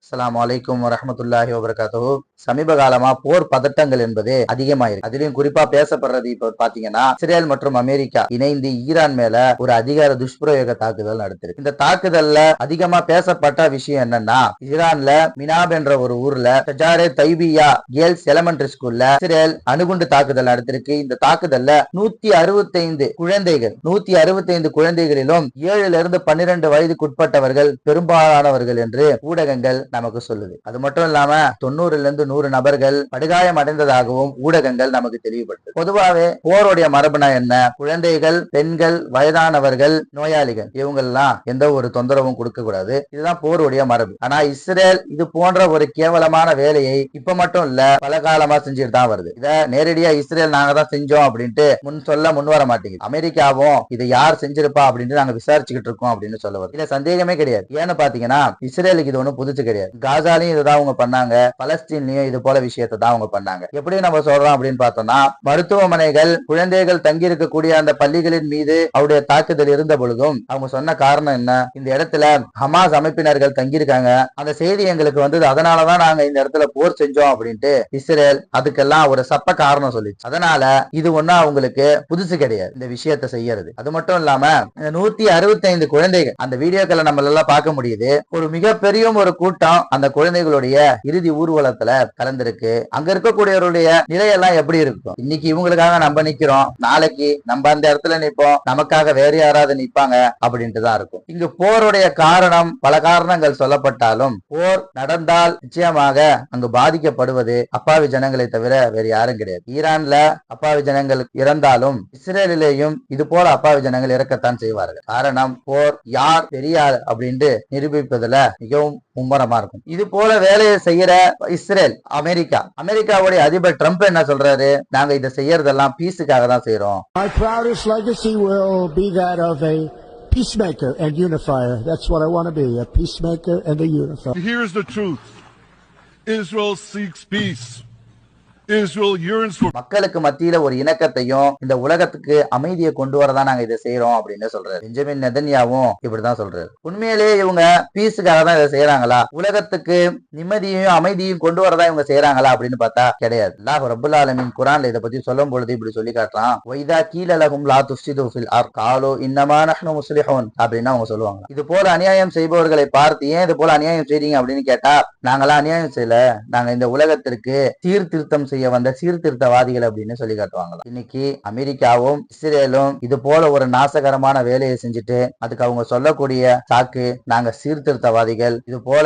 அஸ்ஸலாமு அலைக்கும் வரஹ்மத்துல்லாஹி வபரகாத்துஹு. சமீப காலமா போர் பதட்டங்கள் என்பது அதிகமாயிருக்கு. அதிலும் குறிப்பா பேசப்படுறது இப்ப பாத்தீங்கன்னா இஸ்ரேல் மற்றும் அமெரிக்கா இணைந்து ஈரான் மேல ஒரு அதிகார துஷ்பிரயோக தாக்குதல் நடத்திருக்கு. இந்த தாக்குதல்ல அதிகமா பேசப்பட்ட விஷயம் என்னன்னா, ஈரான்ல மினாப் என்ற ஒரு ஊர்ல ஷஜாரே தைபியா கேர்ள்ஸ் எலிமெண்டரி ஸ்கூல்ல இஸ்ரேல் அணுகுண்டு தாக்குதல் நடத்திருக்கு. இந்த தாக்குதல்ல 165 குழந்தைகளிலும் 7 இருந்து 12 வயதுக்குட்பட்டவர்கள் பெரும்பாலானவர்கள் என்று ஊடகங்கள் நமக்கு சொல்லுது. அது மட்டும் இல்லாம 90 நபர்கள் படுகாயம் அடைந்ததாகவும் ஊடகங்கள் நமக்கு தெளிவுபடுத்து. பொதுவாகவே போருடைய மரபுனா என்ன? குழந்தைகள், பெண்கள், வயதானவர்கள், நோயாளிகள் இவங்கெல்லாம் எந்த ஒரு தொந்தரவும் கொடுக்க கூடாது. இதுதான் போருடைய மரபு. ஆனா இஸ்ரேல் இது போன்ற ஒரு கேவலமான வேலையை இப்ப மட்டும் இல்ல பல காலமா செஞ்சுட்டு தான் வருது. இத நேரடியா இஸ்ரேல் நாங்க தான் செஞ்சோம் அப்படின்ட்டு முன் வர மாட்டேங்குது. அமெரிக்காவும் இதை யார் செஞ்சிருப்பா அப்படின்னு நாங்க விசாரிச்சுக்கிட்டு இருக்கோம் அப்படின்னு சொல்ல வருது. இதுல சந்தேகமே கிடையாது. ஏன்னு பாத்தீங்கன்னா இஸ்ரேலுக்கு இது ஒண்ணும் புதுசு கிடையாது. காசாலையும் இதுதான் அவங்க பண்ணாங்க, பலஸ்தீன்லயும் இது போல விஷயத்தை தான் அவங்க பண்ணாங்க. எப்படி நம்ம சொல்றோம் அப்படின்னு பார்த்தோம்னா, மருத்துவமனைகள், குழந்தைகள் தங்கி இருக்கக்கூடிய அந்த பள்ளிகளின் மீது அவருடைய தாக்குதல் இருந்த பொழுதும் அவங்க சொன்ன காரணம் என்ன? இந்த இடத்துல ஹமாஸ் அமைப்பினர்கள் தங்கியிருக்காங்க, அந்த செய்தி எங்களுக்கு வந்தது, அதனாலதான் நாங்க இந்த இடத்துல போர் செஞ்சோம் அப்படின்ட்டு இஸ்ரேல் அதுக்கெல்லாம் ஒரு சப்ப காரணம் சொல்லிச்சு. அதனால இது ஒண்ணு அவங்களுக்கு புதுசு கிடையாது இந்த விஷயத்தை செய்யறது. அது மட்டும் இல்லாம 165 குழந்தைகள் அந்த வீடியோக்களை நம்மளால பார்க்க முடியுது. ஒரு மிகப்பெரிய ஒரு கூட்டம் அந்த குழந்தைகளுடைய இறுதி ஊர்வலத்துல கலந்திருக்கு. அங்க இருக்கக்கூடியவருடைய நிலையெல்லாம் எப்படி இருக்கும்? இன்னைக்கு இவங்களுக்காக நம்ம நிக்கிறோம், நாளைக்கு நம்ம அந்த இடத்துல நிற்போம், நமக்காக வேற யாராவது நிப்பாங்க அப்படின்ட்டு தான் இருக்கும். இங்கு போருடைய காரணம் பல காரணங்கள் சொல்லப்பட்டாலும் போர் நடந்தால் நிச்சயமாக அங்கு பாதிக்கப்படுவது அப்பாவி ஜனங்களை தவிர வேறு யாரும் கிடையாது. ஈரான்ல அப்பாவி ஜனங்கள் இறந்தாலும் இஸ்ரேலிலேயும் இது போல அப்பாவி ஜனங்கள் இறக்கத்தான் செய்வார்கள். காரணம் போர் யார் பெரியார் அப்படின்ட்டு நிரூபிப்பதுல மிகவும் மும்மரமா இருக்கும். இது போல வேலையை செய்யற இஸ்ரேல், அமெரிக்காவுடைய அதிபர் ட்ரம்ப் என்ன சொல்றாரு? நாங்க இதை செய்யறதெல்லாம் பீஸுக்காக தான் செய்யறோம். My proudest legacy will be that of a peacemaker and unifier. That's what I want to be, a peacemaker and a unifier. Here's the truth. Israel seeks peace. Israel yearns for மக்களுக்கு மத்தியில ஒரு இணக்கத்தையும் இந்த உலகத்துக்கு அமைதியை கொண்டு வரதான் நாங்க இதை செய்யறோம் அப்படின்னு சொல்றாரு. பெஞ்சமின் நெதன்யாவும் இப்படிதான் சொல்றாரு. உண்மையிலேயே இவங்க பீஸுக்காக தான் இதை செய்யறாங்களா? உலகத்துக்கு நிம்மதியையும் அமைதியும் கொண்டு வரதா இவங்க செய்யறாங்களா அப்படின்னு பார்த்தா கிடையாது. அல்லாஹ் ரப்பல் ஆலமீன் குர்ஆன்ல இதை பத்தி சொல்லும் பொழுது இப்படி சொல்லி காட்டுறான். வைதா கீல லஹும் லா துஃப்ஸிது ஃபில் அர்த் காலு இன்னமா நஹ்னு முஸ்லிஹூன் அப்படின்னு அவங்க சொல்லுவாங்க. இது போல அநியாயம் செய்பவர்களை பார்த்து ஏன் இது போல அநியாயம் செய்றீங்க அப்படின்னு கேட்டா, நாங்களாம் அநியாயம் செய்யல, நாங்க இந்த உலகத்திற்கு சீர்திருத்தம் வந்த சீர்திருத்தவாதிகள் அப்படின்னு சொல்லி காட்டுவாங்க. இன்னைக்கு அமெரிக்காவும் இஸ்ரேலும் இது போல ஒரு நாசகரமான வேலையை செஞ்சுட்டு அதுக்கு அவங்க சொல்லக்கூடிய சாக்கு நாங்க சீர்திருத்தவாதிகள், இது போல